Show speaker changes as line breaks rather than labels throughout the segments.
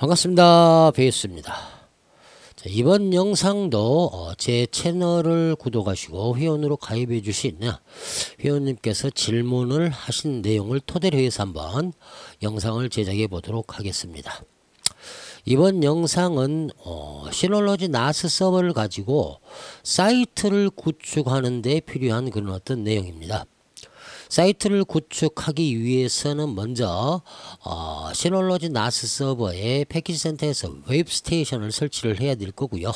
반갑습니다. 베이스입니다. 자, 이번 영상도 제 채널을 구독하시고 회원으로 가입해 주신 회원님께서 질문을 하신 내용을 토대로 해서 한번 영상을 제작해 보도록 하겠습니다. 이번 영상은 시놀로지 나스 서버를 가지고 사이트를 구축하는 데 필요한 그런 어떤 내용입니다. 사이트를 구축하기 위해서는 먼저 시놀로지 나스 서버의 패키지 센터에서 웹 스테이션을 설치를 해야 될 거고요.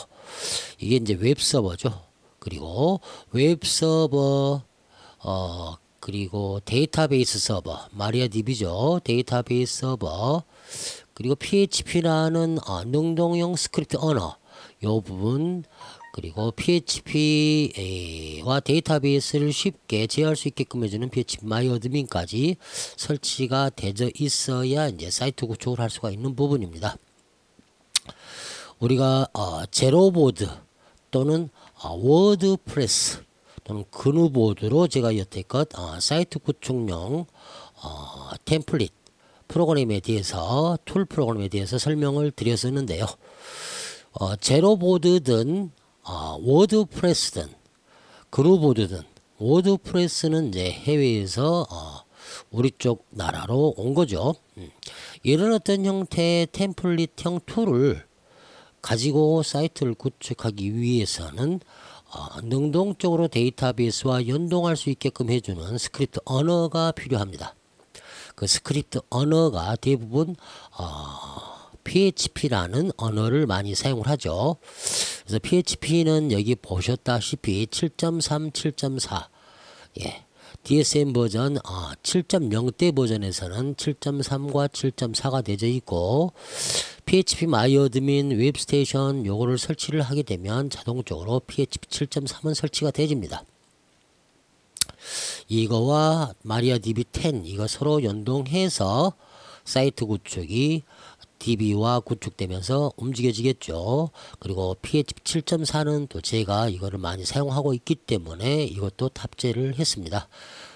이게 이제 웹 서버죠. 그리고 웹 서버 그리고 데이터베이스 서버, 마리아DB죠. 데이터베이스 서버, 그리고 PHP라는 능동형 스크립트 언어 요 부분, 그리고 PHP와 데이터베이스를 쉽게 제어할 수 있게끔 해주는 PHP MyAdmin까지 설치가 되어 있어야 이제 사이트 구축을 할 수가 있는 부분입니다. 우리가 제로보드 또는 워드프레스 또는 그누보드로 제가 여태껏 사이트 구축용 템플릿 프로그램에 대해서 툴 프로그램에 대해서 설명을 드렸었는데요. 제로보드든 워드프레스든 그누보드든, 워드프레스는 이제 해외에서 우리 쪽 나라로 온 거죠. 이런 어떤 형태의 템플릿형 툴을 가지고 사이트를 구축하기 위해서는 능동적으로 데이터베이스와 연동할 수 있게끔 해주는 스크립트 언어가 필요합니다. 그 스크립트 언어가 대부분 PHP라는 언어를 많이 사용을 하죠. 그래서 PHP는 여기 보셨다시피 7.3, 7.4, DSM 버전 7.0대 버전에서는 7.3과 7.4가 되어 있고, PHP MyAdmin 웹스테이션 요거를 설치를 하게 되면 자동적으로 PHP 7.3은 설치가 되집니다. 이거와 마리아DB 10 이거 서로 연동해서 사이트 구축이 DB와 구축되면서 움직여지겠죠. 그리고 PHP 7.4는 또 제가 이거를 많이 사용하고 있기 때문에 이것도 탑재를 했습니다.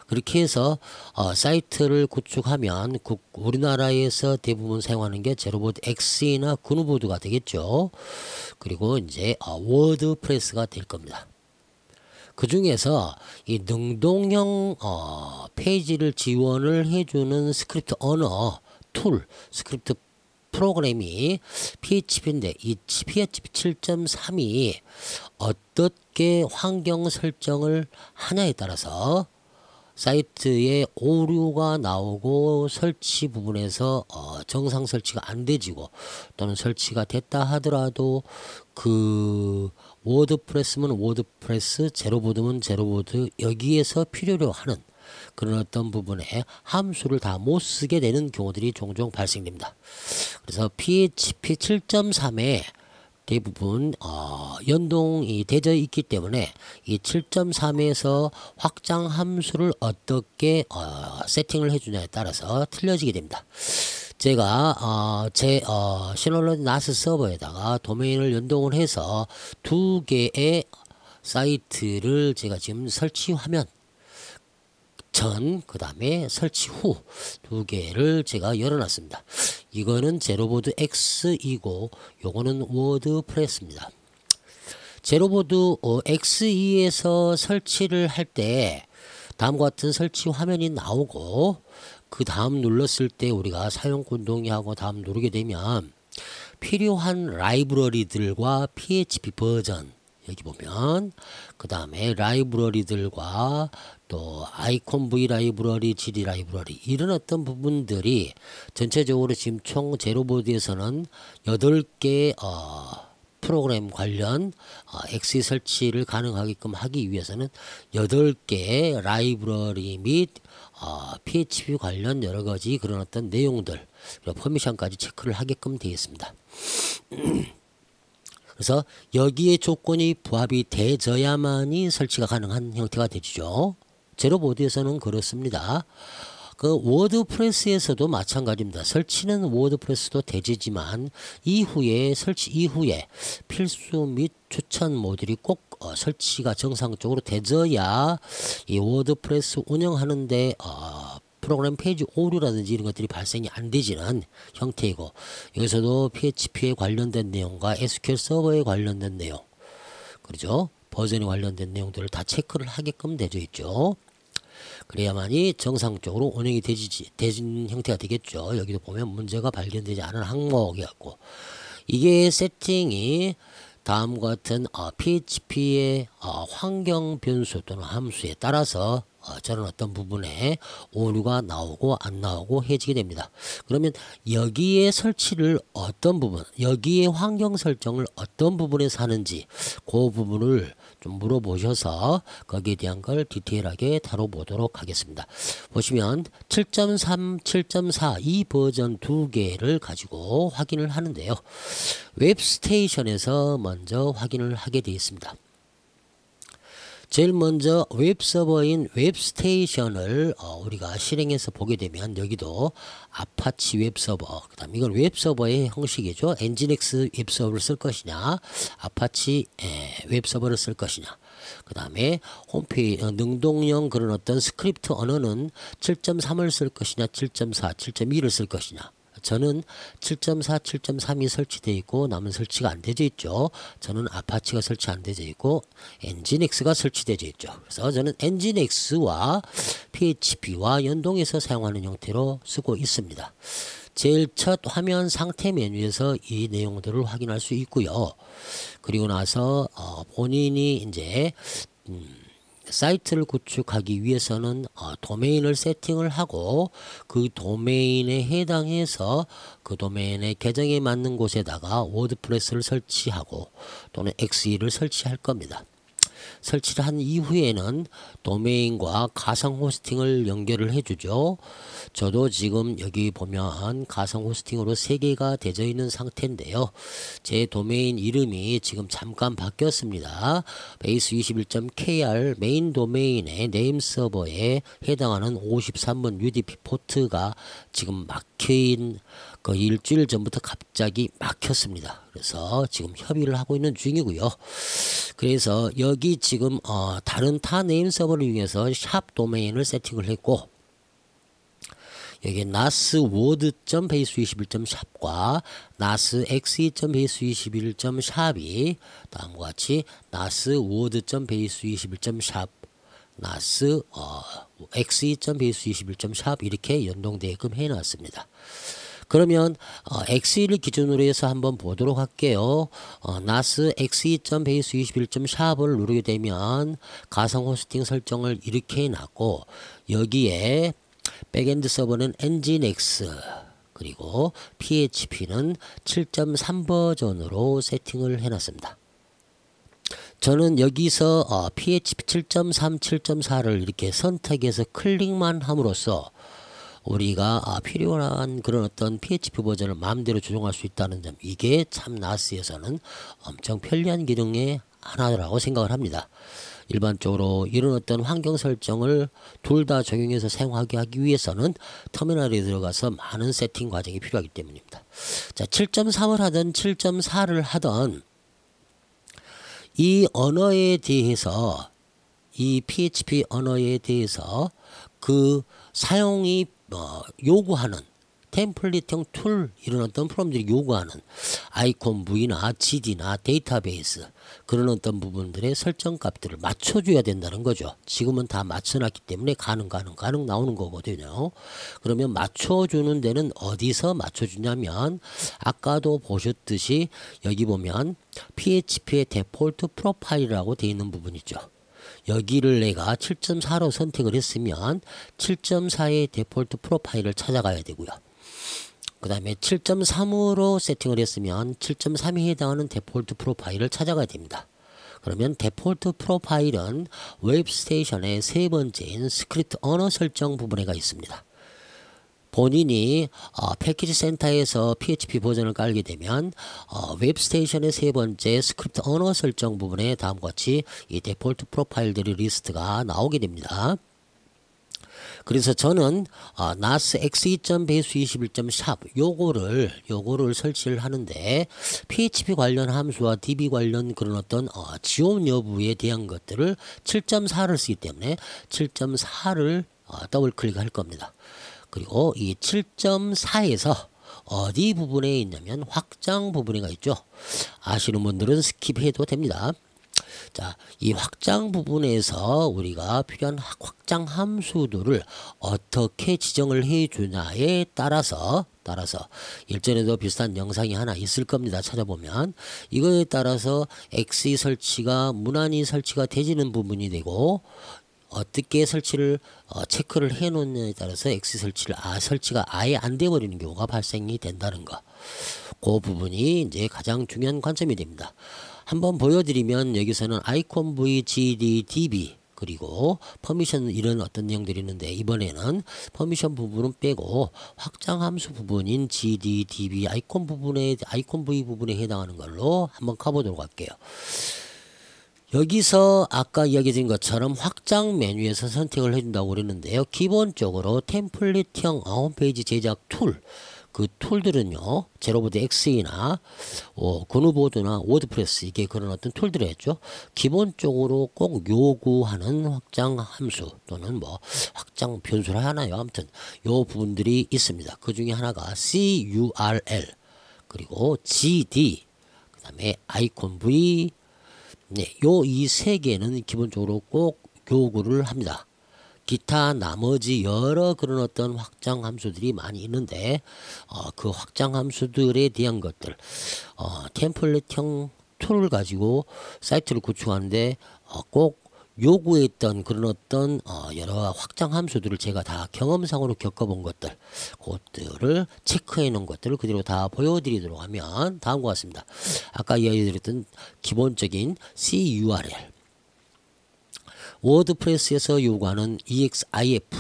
그렇게 해서 사이트를 구축하면 우리나라에서 대부분 사용하는 게 제로보드 X나 그누보드가 되겠죠. 그리고 이제 워드프레스가 될 겁니다. 그 중에서 이 능동형 페이지를 지원을 해주는 스크립트 언어 툴, 스크립트 프로그램이 PHP인데 이 PHP 7.3이 어떻게 환경 설정을 하냐에 따라서 사이트에 오류가 나오고 설치 부분에서 정상 설치가 안 되지고, 또는 설치가 됐다 하더라도 그 워드프레스면 워드프레스, 제로보드면 제로보드 여기에서 필요로 하는 그런 어떤 부분에 함수를 다 못 쓰게 되는 경우들이 종종 발생됩니다. 그래서 PHP 7.3에 대부분 연동이 되어 있기 때문에 이 7.3에서 확장 함수를 어떻게 세팅을 해주냐에 따라서 틀려지게 됩니다. 제가 제 시놀로지 나스 서버에다가 도메인을 연동을 해서 두 개의 사이트를 제가 지금 설치 화면 전, 그 다음에 설치 후 두 개를 제가 열어놨습니다. 이거는 제로보드 X이고 요거는 워드프레스입니다. 제로보드 X2에서 설치를 할 때 다음과 같은 설치 화면이 나오고, 그 다음 눌렀을 때 우리가 사용권 동의하고 다음 누르게 되면 필요한 라이브러리들과 PHP 버전 여기 보면, 그 다음에 라이브러리들과 또 아이콘 V 라이브러리, GD 라이브러리 이런 어떤 부분들이 전체적으로 지금 총 제로보드에서는 8개 프로그램 관련 X 설치를 가능하게끔 하기 위해서는 8개의 라이브러리 및 PHP 관련 여러가지 그런 어떤 내용들, 퍼미션까지 체크를 하게끔 되어 있습니다. 그래서 여기에 조건이 부합이 되어야만이 설치가 가능한 형태가 되죠. 제로보드에서는 그렇습니다. 그 워드프레스에서도 마찬가지입니다. 설치는 워드프레스도 되지만 이후에 설치 이후에 필수 및 추천 모듈이 꼭 설치가 정상적으로 되어야 이 워드프레스 운영하는데 프로그램 페이지 오류라든지 이런 것들이 발생이 안 되지는 형태이고, 여기서도 PHP에 관련된 내용과 SQL 서버에 관련된 내용, 그렇죠? 버전에 관련된 내용들을 다 체크를 하게끔 되어 있죠. 그래야만이 정상적으로 운영이 되는 형태가 되겠죠. 여기도 보면 문제가 발견되지 않은 항목이었고, 이게 세팅이 다음과 같은 PHP의 환경 변수 또는 함수에 따라서 저런 어떤 부분에 오류가 나오고 안 나오고 해지게 됩니다. 그러면 여기에 설치를 어떤 부분, 여기에 환경 설정을 어떤 부분에서 하는지 그 부분을 좀 물어보셔서 거기에 대한 걸 디테일하게 다뤄보도록 하겠습니다. 보시면 7.3, 7.4 이 버전 두 개를 가지고 확인을 하는데요. 웹스테이션에서 먼저 확인을 하게 되어 있습니다. 제일 먼저 웹서버인 웹스테이션을 우리가 실행해서 보게 되면 여기도 아파치 웹서버, 그 다음 이건 웹서버의 형식이죠. 엔진엑스 웹서버를 쓸 것이냐, 아파치 웹서버를 쓸 것이냐, 그 다음에 홈페이지 능동형 그런 어떤 스크립트 언어는 7.3을 쓸 것이냐, 7.4, 7.2를 쓸 것이냐. 저는 7.4, 7.3이 설치되어 있고 남은 설치가 안 되어 있죠. 저는 아파치가 설치 안 되어 있고 엔진엑스가 설치되어 있죠. 그래서 저는 엔진엑스와 PHP와 연동해서 사용하는 형태로 쓰고 있습니다. 제일 첫 화면 상태 메뉴에서 이 내용들을 확인할 수 있고요. 그리고 나서 본인이 이제 사이트를 구축하기 위해서는 도메인을 세팅을 하고 그 도메인에 해당해서 그 도메인의 계정에 맞는 곳에다가 워드프레스를 설치하고 또는 XE를 설치할 겁니다. 설치를 한 이후에는 도메인과 가상 호스팅을 연결을 해주죠. 저도 지금 여기 보면 가상 호스팅으로 3개가 되어 있는 상태인데요. 제 도메인 이름이 지금 잠깐 바뀌었습니다. base21.kr 메인 도메인의 네임 서버에 해당하는 53번 UDP 포트가 지금 막혀인 그 일주일 전부터 갑자기 막혔습니다. 그래서 지금 협의를 하고 있는 중이고요. 그래서 여기 지금 다른 타 네임 서버를 이용해서 샵 도메인을 세팅을 했고, 여기 nas.word.base21.shop과 nas.xe.base21.shop이 다음과 같이 nas.word.base21.shop, nas.xe.base21.shop 이렇게 연동되게끔 해놨습니다. 그러면 XE를 기준으로 해서 한번 보도록 할게요. nas xe.base21.shop을 누르게 되면 가상 호스팅 설정을 이렇게 해놨고, 여기에 백엔드 서버는 엔진엑스, 그리고 PHP는 7.3 버전으로 세팅을 해놨습니다. 저는 여기서 PHP 7.3, 7.4를 이렇게 선택해서 클릭만 함으로써 우리가 필요한 그런 어떤 PHP 버전을 마음대로 조정할 수 있다는 점, 이게 참 나스에서는 엄청 편리한 기능의 하나라고 생각을 합니다. 일반적으로 이런 어떤 환경 설정을 둘 다 적용해서 사용하게 하기 위해서는 터미널에 들어가서 많은 세팅 과정이 필요하기 때문입니다. 자, 7.3을 하든 7.4를 하든 이 언어에 대해서, 이 PHP 언어에 대해서 그 사용이 요구하는 템플릿형 툴, 이런 어떤 프로그램들이 요구하는 아이콘 V나 GD나 데이터베이스, 그런 어떤 부분들의 설정 값들을 맞춰줘야 된다는 거죠. 지금은 다 맞춰놨기 때문에 가능 나오는 거거든요. 그러면 맞춰주는 데는 어디서 맞춰주냐면, 아까도 보셨듯이 여기 보면 PHP의 데폴트 프로파일이라고 되어 있는 부분 있죠. 여기를 내가 7.4로 선택을 했으면 7.4의 데폴트 프로파일을 찾아가야 되고요. 그 다음에 7.3으로 세팅을 했으면 7.3에 해당하는 데폴트 프로파일을 찾아가야 됩니다. 그러면 데폴트 프로파일은 웹스테이션의 세 번째인 스크립트 언어 설정 부분에가 있습니다. 본인이 패키지 센터에서 PHP 버전을 깔게 되면 웹스테이션의 세 번째 스크립트 언어 설정 부분에 다음과 같이 이 데폴트 프로파일들의 리스트가 나오게 됩니다. 그래서 저는 nas xe.base21.shop 요거를 설치를 하는데, PHP 관련 함수와 DB 관련 그런 어떤 지원 여부에 대한 것들을 7.4를 쓰기 때문에 7.4를 더블 클릭할 겁니다. 그리고 이 7.4에서 어디 부분에 있냐면 확장 부분에가 있죠. 아시는 분들은 스킵해도 됩니다. 자, 이 확장 부분에서 우리가 필요한 확장 함수들을 어떻게 지정을 해 주냐에 따라서 일전에도 비슷한 영상이 하나 있을 겁니다. 찾아보면 이거에 따라서 XE 설치가 무난히 설치가 되지는 부분이 되고, 어떻게 설치를 체크를 해 놓느냐에 따라서 XE 설치가 아예 안 돼 버리는 경우가 발생이 된다는 거. 그 부분이 이제 가장 중요한 관점이 됩니다. 한번 보여드리면 여기서는 아이콘 V, GD, DB 그리고 퍼미션 이런 어떤 내용들이 있는데, 이번에는 퍼미션 부분은 빼고 확장 함수 부분인 GD, DB, 아이콘 V 부분에 해당하는 걸로 한번 가보도록 할게요. 여기서 아까 이야기 드린 것처럼 확장 메뉴에서 선택을 해준다고 그랬는데요. 기본적으로 템플릿형 홈페이지 제작 툴, 그 툴들은요, 제로보드 XE나 그누보드나 워드프레스, 이게 그런 어떤 툴들을 했죠. 기본적으로 꼭 요구하는 확장 함수 또는 뭐 확장 변수를 하나요. 아무튼 요 부분들이 있습니다. 그 중에 하나가 CURL 그리고 GD, 그 다음에 아이콘 V, 네, 요 이 세 개는 기본적으로 꼭 요구를 합니다. 기타 나머지 여러 그런 어떤 확장 함수들이 많이 있는데, 그 확장 함수들에 대한 것들, 템플릿형 툴을 가지고 사이트를 구축하는데 꼭 요구했던 그런 어떤 여러 확장 함수들을 제가 다 경험상으로 겪어본 것들, 그것들을 체크해 놓은 것들을 그대로 다 보여드리도록 하면 다음과 같습니다. 아까 이야기드렸던 기본적인 CURL, 워드프레스에서 요구하는 EXIF,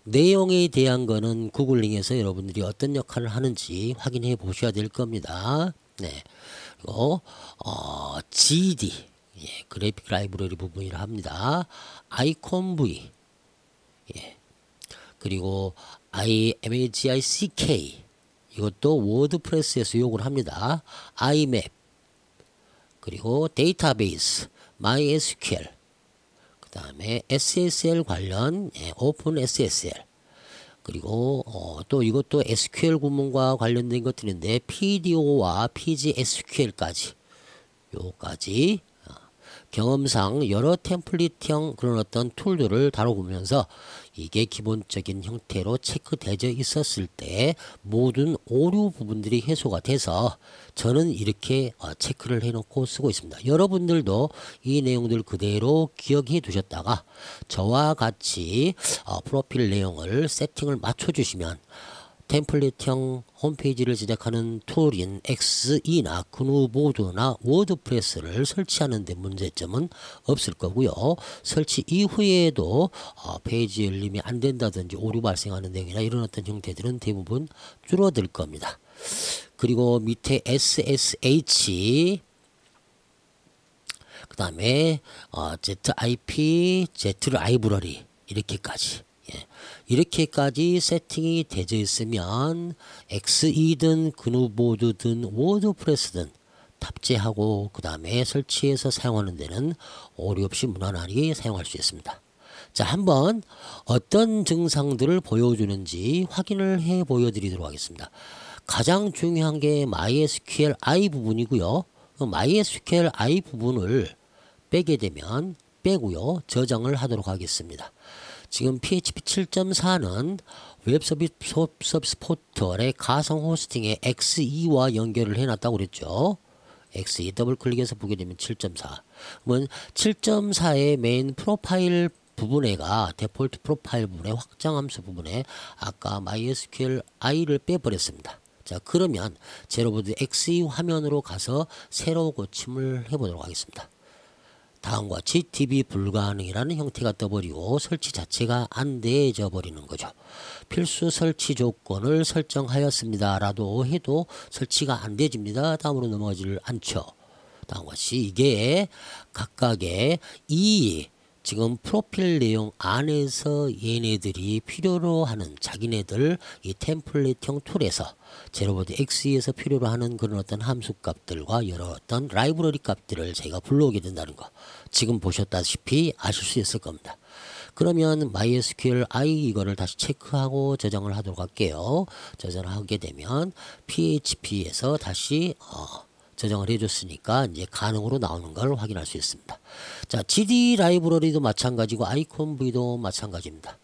내용에 대한 거는 구글링에서 여러분들이 어떤 역할을 하는지 확인해 보셔야 될 겁니다. 네. 그리고 GD, 예, 그래픽 라이브러리 부분이라 합니다. 아이콘 V, 예, 그리고 IMAGICK, 이것도 워드프레스에서 요구를 합니다. IMAP, 그리고 데이터베이스, MySQL, 그 다음에 SSL 관련, 예, 오픈 SSL, 그리고 또 이것도 SQL 구문과 관련된 것들인데 PDO와 PGSQL까지, 요까지 경험상 여러 템플릿형 그런 어떤 툴들을 다뤄보면서 이게 기본적인 형태로 체크되어 있었을 때 모든 오류 부분들이 해소가 돼서 저는 이렇게 체크를 해놓고 쓰고 있습니다. 여러분들도 이 내용들 그대로 기억해 두셨다가 저와 같이 프로필 내용을 세팅을 맞춰주시면 템플릿형 홈페이지를 제작하는 툴인 XE나 그누보드나 워드프레스를 설치하는 데 문제점은 없을 거고요. 설치 이후에도 페이지 열림이 안 된다든지 오류 발생하는 내용이나 이런 어떤 형태들은 대부분 줄어들 겁니다. 그리고 밑에 SSH, 그 다음에 ZIP, Z라이브러리, 이렇게까지, 예, 이렇게까지 세팅이 되어 있으면 XE든 그누보드든 워드프레스든 탑재하고 그 다음에 설치해서 사용하는 데는 오류 없이 무난하게 사용할 수 있습니다. 자, 한번 어떤 증상들을 보여주는지 확인을 해 보여드리도록 하겠습니다. 가장 중요한 게 MySQLi 부분이고요. MySQLi 부분을 빼게 되면 빼고요, 저장을 하도록 하겠습니다. 지금 PHP 7.4는 웹 서비스 포털의 가상 호스팅에 XE와 연결을 해놨다고 그랬죠. XE 더블 클릭해서 보게 되면 7.4. 그러면 7.4의 메인 프로파일 부분에가 데폴트 프로파일 부분에 확장 함수 부분에 아까 MySQLi를 빼버렸습니다. 자, 그러면 제로보드 XE 화면으로 가서 새로 고침을 해보도록 하겠습니다. 다음과 같이 DB 불가능이라는 형태가 떠버리고 설치 자체가 안 되어져 버리는 거죠. 필수 설치 조건을 설정하였습니다 라도 해도 설치가 안 되집니다. 다음으로 넘어가지를 않죠. 다음과 같이 이게 각각의 이 지금 프로필 내용 안에서 얘네들이 필요로 하는 자기네들 이 템플릿형 툴에서 제로보드 XE에서 필요로 하는 그런 어떤 함수 값들과 여러 어떤 라이브러리 값들을 제가 불러오게 된다는 거 지금 보셨다시피 아실 수 있을 겁니다. 그러면 MySQL I 이거를 다시 체크하고 저장을 하도록 할게요. 저장을 하게 되면 PHP에서 다시 저장을 해줬으니까 이제 가능으로 나오는 걸 확인할 수 있습니다. 자, GD 라이브러리도 마찬가지고 아이콘V도 마찬가지입니다.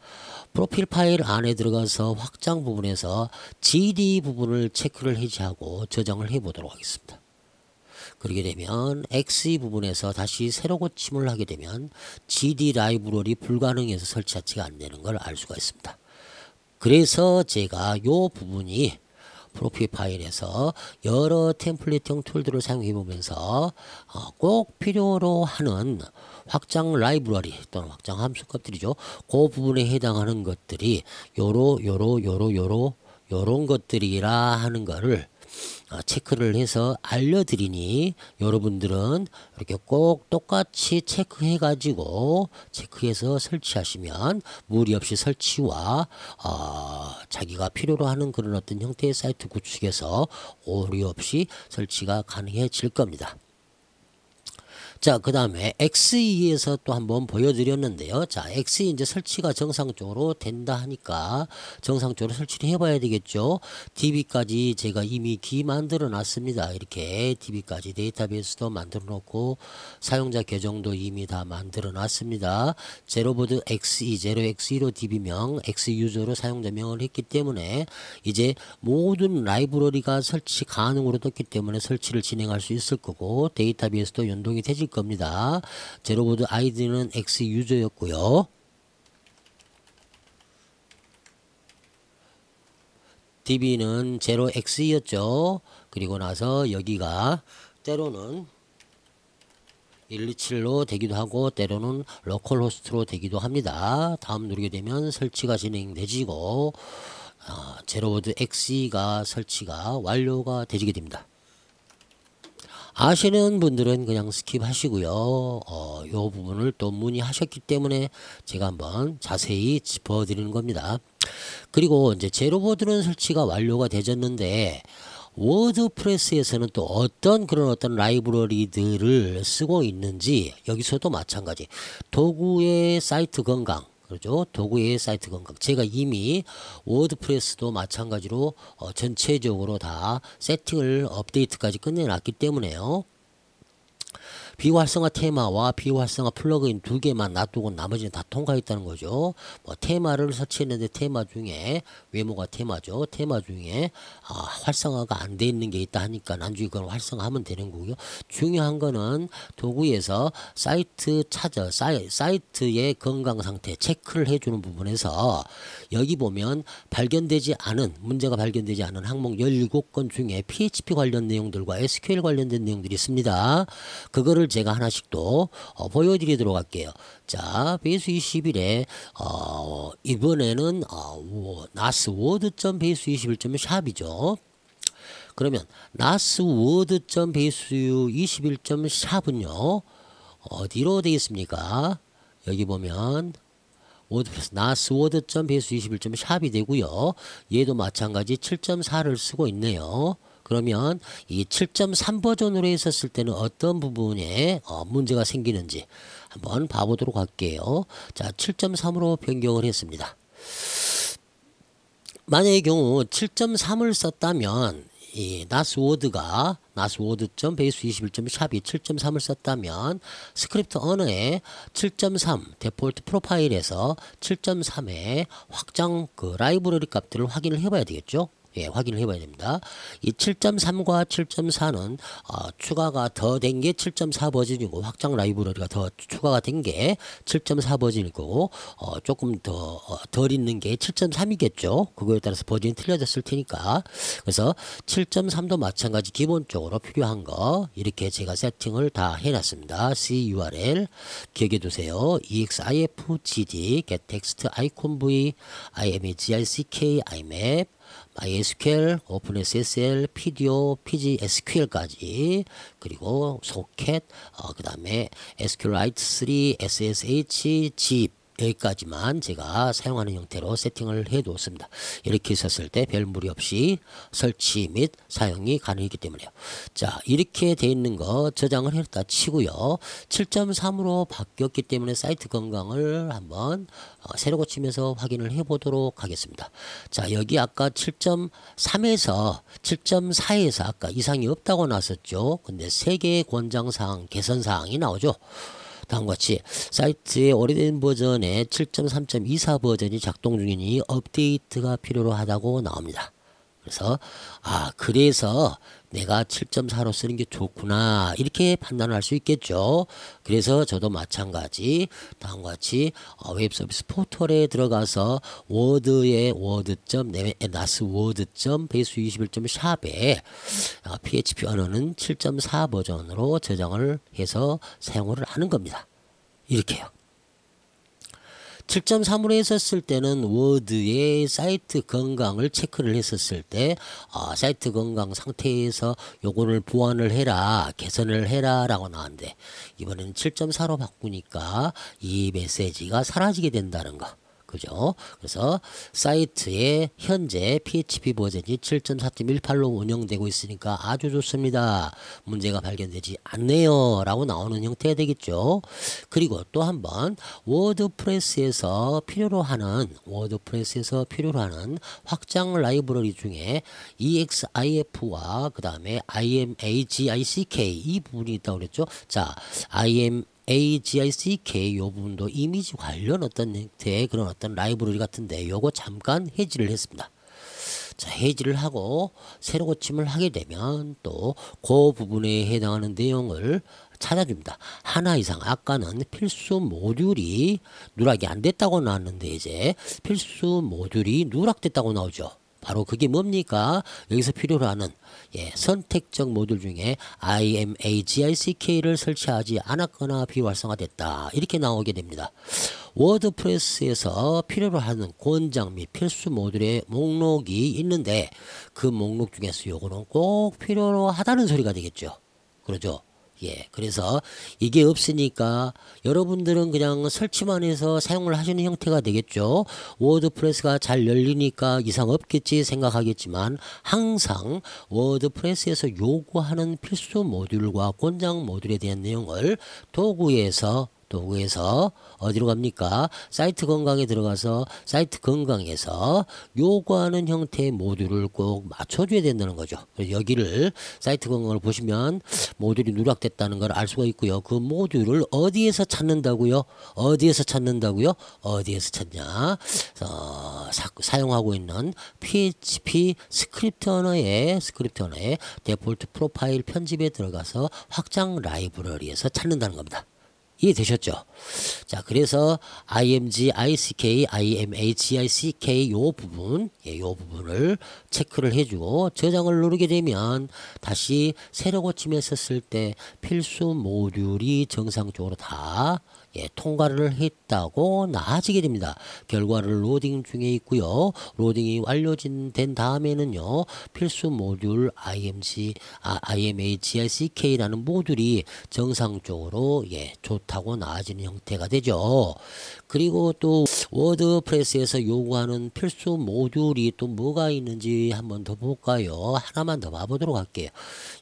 프로필 파일 안에 들어가서 확장 부분에서 GD 부분을 체크를 해제하고 저장을 해 보도록 하겠습니다. 그러게 되면 XE 부분에서 다시 새로 고침을 하게 되면 GD 라이브러리 불가능해서 설치 자체가 안 되는 걸 알 수가 있습니다. 그래서 제가 요 부분이 프로필 파일에서 여러 템플릿형 툴들을 사용해 보면서 꼭 필요로 하는 확장 라이브러리 또는 확장 함수 값들이죠. 그 부분에 해당하는 것들이 요런 것들이라 하는 거를 체크를 해서 알려드리니 여러분들은 이렇게 꼭 똑같이 체크해가지고 체크해서 설치하시면 무리 없이 설치와 자기가 필요로 하는 그런 어떤 형태의 사이트 구축에서 오류 없이 설치가 가능해질 겁니다. 자, 그 다음에 XE에서 또 한번 보여드렸는데요. 자, XE 이제 설치가 정상적으로 된다 하니까 정상적으로 설치를 해봐야 되겠죠. DB까지 제가 이미 만들어 놨습니다. 이렇게 DB까지 데이터베이스도 만들어 놓고 사용자 계정도 이미 다 만들어 놨습니다. 제로보드 XE, 제로 XE로 DB명, XE 유저로 사용자명을 했기 때문에 이제 모든 라이브러리가 설치 가능으로 떴기 때문에 설치를 진행할 수 있을 거고 데이터베이스도 연동이 되질 겁니다. 제로보드 아이디는 X 유저였고요. DB는 제로 X였죠. 그리고 나서 여기가 때로는 127로 되기도 하고 때로는 로컬 호스트로 되기도 합니다. 다음 누르게 되면 설치가 진행되지고 제로보드 XE가 설치가 완료가 되지게 됩니다. 아시는 분들은 그냥 스킵 하시고요. 요 부분을 또 문의하셨기 때문에 제가 한번 자세히 짚어드리는 겁니다. 그리고 이제 제로보드는 설치가 완료가 되졌는데 워드프레스에서는 또 어떤 라이브러리들을 쓰고 있는지 여기서도 마찬가지 도구의 사이트 건강 그렇죠. 도구의 사이트 건강. 제가 이미 워드프레스도 마찬가지로 전체적으로 다 세팅을 업데이트까지 끝내놨기 때문에요. 비활성화 테마와 비활성화 플러그인 두 개만 놔두고 나머지는 다 통과했다는 거죠. 뭐 테마를 설치했는데 테마 중에 외모가 테마죠. 테마 중에 활성화가 안 돼 있는 게 있다 하니까 나중에 그걸 활성화하면 되는 거고요. 중요한 거는 도구에서 사이트 찾아 사이트의 건강 상태 체크를 해주는 부분에서 여기 보면 문제가 발견되지 않은 항목 17건 중에 PHP 관련 내용들과 SQL 관련된 내용들이 있습니다. 그거를 제가 하나씩 또 보여드리도록 할게요. 자, 베이스 21에 이번에는 나스 워드.베이스 21.샵이죠. 그러면 나스 워드.베이스 21.샵은요 어디로 되어 있습니까? 여기 보면 워드프레스 나스 워드.베이스 21.샵이 되고요. 얘도 마찬가지 7.4를 쓰고 있네요. 그러면 이 7.3 버전으로 했었을 때는 어떤 부분에 문제가 생기는지 한번 봐보도록 할게요. 자, 7.3으로 변경을 했습니다. 만약의 경우 7.3을 썼다면 이 나스 워드.베이스 21.샵이 7.3을 썼다면 스크립트 언어에 7.3 데폴트 프로파일에서 7.3의 확장 라이브러리 값들을 확인을 해봐야 되겠죠. 예, 확인을 해봐야 됩니다. 이 7.3과 7.4는 추가가 더 된 게 7.4 버전이고 확장 라이브러리가 더 추가가 된 게 7.4 버전일 거고 조금 더 덜 있는 게 7.3이겠죠. 그거에 따라서 버전이 틀려졌을 테니까. 그래서 7.3도 마찬가지 기본적으로 필요한 거 이렇게 제가 세팅을 다 해놨습니다. CURL 기억해 두세요. EXIF-GD getText iconv imagRCK imap MySQL, OpenSSL, PDO, PGSQL까지 그리고 소켓, 그 다음에 SQLite 3, SSH, zip 여기까지만 제가 사용하는 형태로 세팅을 해 두었습니다. 이렇게 있었을 때 별 무리 없이 설치 및 사용이 가능하기 때문에요. 자, 이렇게 돼 있는 거 저장을 했다 치고요. 7.3으로 바뀌었기 때문에 사이트 건강을 한번 새로 고치면서 확인을 해 보도록 하겠습니다. 자, 여기 아까 7.3에서 7.4에서 아까 이상이 없다고 나왔었죠. 근데 3개의 권장사항, 개선사항이 나오죠. 다음과 같이 사이트의 오래된 버전의 7.3.24 버전이 작동 중이니 업데이트가 필요로 하다고 나옵니다. 그래서 내가 7.4로 쓰는 게 좋구나 이렇게 판단을 할 수 있겠죠. 그래서 저도 마찬가지 다음과 같이 웹 서비스 포털에 들어가서 워드의 word.nas.word.base21.샵에 PHP 언어는 7.4 버전으로 저장을 해서 사용을 하는 겁니다. 이렇게요. 7.3으로 했었을 때는 워드의 사이트 건강을 체크를 했었을 때 사이트 건강 상태에서 요거를 보완을 해라 개선을 해라 라고 나왔는데 이번에는 7.4로 바꾸니까 이 메시지가 사라지게 된다는 거 그죠? 그래서 사이트에 현재 PHP 버전이 7.4.18로 운영되고 있으니까 아주 좋습니다. 문제가 발견되지 않네요 라고 나오는 형태가 되겠죠. 그리고 또 한번 워드프레스에서 필요로 하는 확장 라이브러리 중에 EXIF와 그 다음에 IMAGICK 이 부분이 있다고 그랬죠. 자, AGICK 요 부분도 이미지 관련 어떤 형태의 그런 어떤 라이브러리 같은데 요거 잠깐 해지를 했습니다. 자, 해지를 하고 새로 고침을 하게 되면 또 그 부분에 해당하는 내용을 찾아줍니다. 하나 이상 아까는 필수 모듈이 누락이 안 됐다고 나왔는데 이제 필수 모듈이 누락됐다고 나오죠. 바로 그게 뭡니까? 여기서 필요로 하는 선택적 모듈 중에 IMAGICK를 설치하지 않았거나 비활성화됐다. 이렇게 나오게 됩니다. 워드프레스에서 필요로 하는 권장 및 필수 모듈의 목록이 있는데 그 목록 중에서 요거는 꼭 필요로 하다는 소리가 되겠죠. 그러죠? 그래서 이게 없으니까 여러분들은 그냥 설치만 해서 사용을 하시는 형태가 되겠죠. 워드프레스가 잘 열리니까 이상 없겠지 생각하겠지만 항상 워드프레스에서 요구하는 필수 모듈과 권장 모듈에 대한 내용을 도구에서 어디로 갑니까? 사이트 건강에 들어가서 사이트 건강에서 요구하는 형태의 모듈을 꼭 맞춰줘야 된다는 거죠. 여기를 사이트 건강을 보시면 모듈이 누락됐다는 걸 알 수가 있고요. 그 모듈을 어디에서 찾는다고요? 어디에서 찾냐? 사용하고 있는 PHP 스크립트 언어의 데폴트 프로파일 편집에 들어가서 확장 라이브러리에서 찾는다는 겁니다. 이해되셨죠? 자, 그래서 IMAGICK 요 부분을 체크를 해주고 저장을 누르게 되면 다시 새로 고침했었을 때 필수 모듈이 정상적으로 다 통과를 했다고 나아지게 됩니다. 결과를 로딩 중에 있고요. 로딩이 완료된 다음에는요. 필수 모듈 IMAGICK라는 모듈이 정상적으로 좋다고 나아지는 형태가 되죠. 그리고 또 워드프레스에서 요구하는 필수 모듈이 또 뭐가 있는지 한번 더 볼까요? 하나만 더 봐보도록 할게요.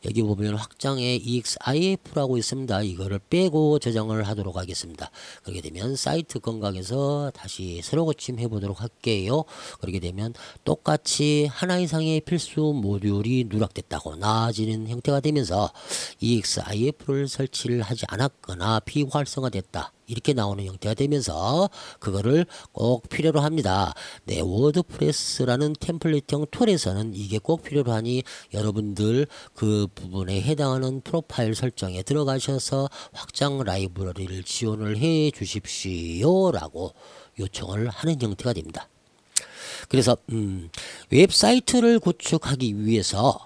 여기 보면 확장에 EXIF라고 있습니다. 이거를 빼고 저장을 하도록 하겠습니다. 그렇게 되면 사이트 건강에서 다시 새로 고침해 보도록 할게요. 그렇게 되면 똑같이 하나 이상의 필수 모듈이 누락됐다고 나아지는 형태가 되면서 EXIF를 설치를 하지 않았거나 비활성화됐다. 이렇게 나오는 형태가 되면서 그거를 꼭 필요로 합니다. 워드프레스라는 템플릿형 툴에서는 이게 꼭 필요로 하니 여러분들 그 부분에 해당하는 프로파일 설정에 들어가셔서 확장 라이브러리를 지원을 해 주십시오 라고 요청을 하는 형태가 됩니다. 그래서 웹사이트를 구축하기 위해서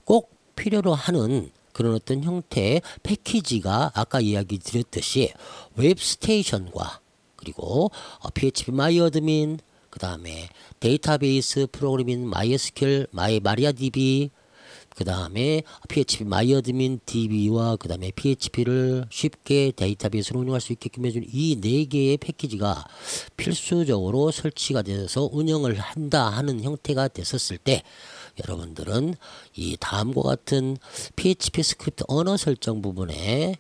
꼭 필요로 하는 그런 어떤 형태의 패키지가 아까 이야기 드렸듯이 웹스테이션과 그리고 PHP 마이어드민 그 다음에 데이터베이스 프로그래밍 MySQL, MariaDB 그 다음에 PHP 마이어드민 DB와 그 다음에 PHP를 쉽게 데이터베이스로 운영할 수 있게끔 해주는 이 네 개의 패키지가 필수적으로 설치가 돼서 운영을 한다 하는 형태가 됐었을 때 여러분들은 이 다음과 같은 PHP 스크립트 언어 설정 부분에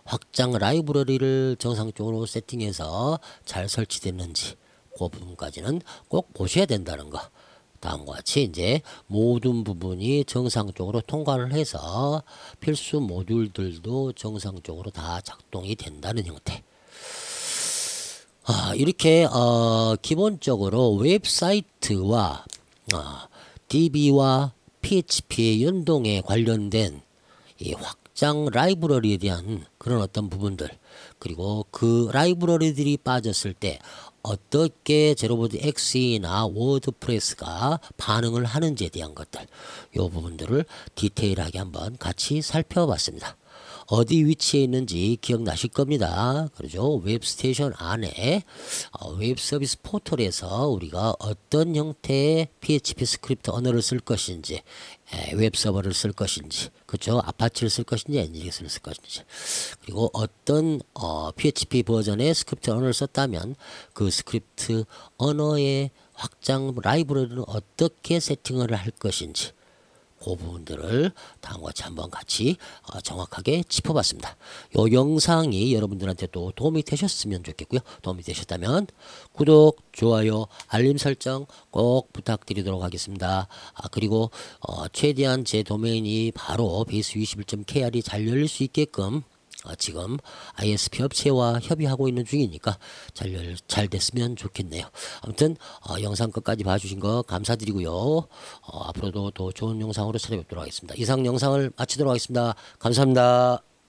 확장 라이브러리를 정상적으로 세팅해서 잘 설치됐는지 그 부분까지는 꼭 보셔야 된다는 거. 다음과 같이 이제 모든 부분이 정상적으로 통과를 해서 필수 모듈들도 정상적으로 다 작동이 된다는 형태. 이렇게 기본적으로 웹사이트와 DB와 PHP의 연동에 관련된 이 확장 라이브러리에 대한 그런 어떤 부분들, 그리고 그 라이브러리들이 빠졌을 때 어떻게 제로보드 XE나 워드프레스가 반응을 하는지에 대한 것들, 이 부분들을 디테일하게 한번 같이 살펴봤습니다. 어디 위치에 있는지 기억나실 겁니다. 그렇죠? 웹스테이션 안에 웹 서비스 포털에서 우리가 어떤 형태의 PHP 스크립트 언어를 쓸 것인지, 웹 서버를 쓸 것인지, 그렇죠? 아파치를 쓸 것인지, 엔지닉스를 쓸 것인지, 그리고 어떤 PHP 버전의 스크립트 언어를 썼다면 그 스크립트 언어의 확장 라이브러리는 어떻게 세팅을 할 것인지, 그 부분들을 다음과 같이 한번 같이 정확하게 짚어봤습니다. 이 영상이 여러분들한테 또 도움이 되셨으면 좋겠고요. 도움이 되셨다면 구독, 좋아요, 알림 설정 꼭 부탁드리도록 하겠습니다. 그리고 최대한 제 도메인이 바로 base21.kr이 잘 열릴 수 있게끔 지금 ISP 업체와 협의하고 있는 중이니까 잘 됐으면 좋겠네요. 아무튼 영상 끝까지 봐주신 거 감사드리고요. 앞으로도 더 좋은 영상으로 찾아뵙도록 하겠습니다. 이상 영상을 마치도록 하겠습니다. 감사합니다.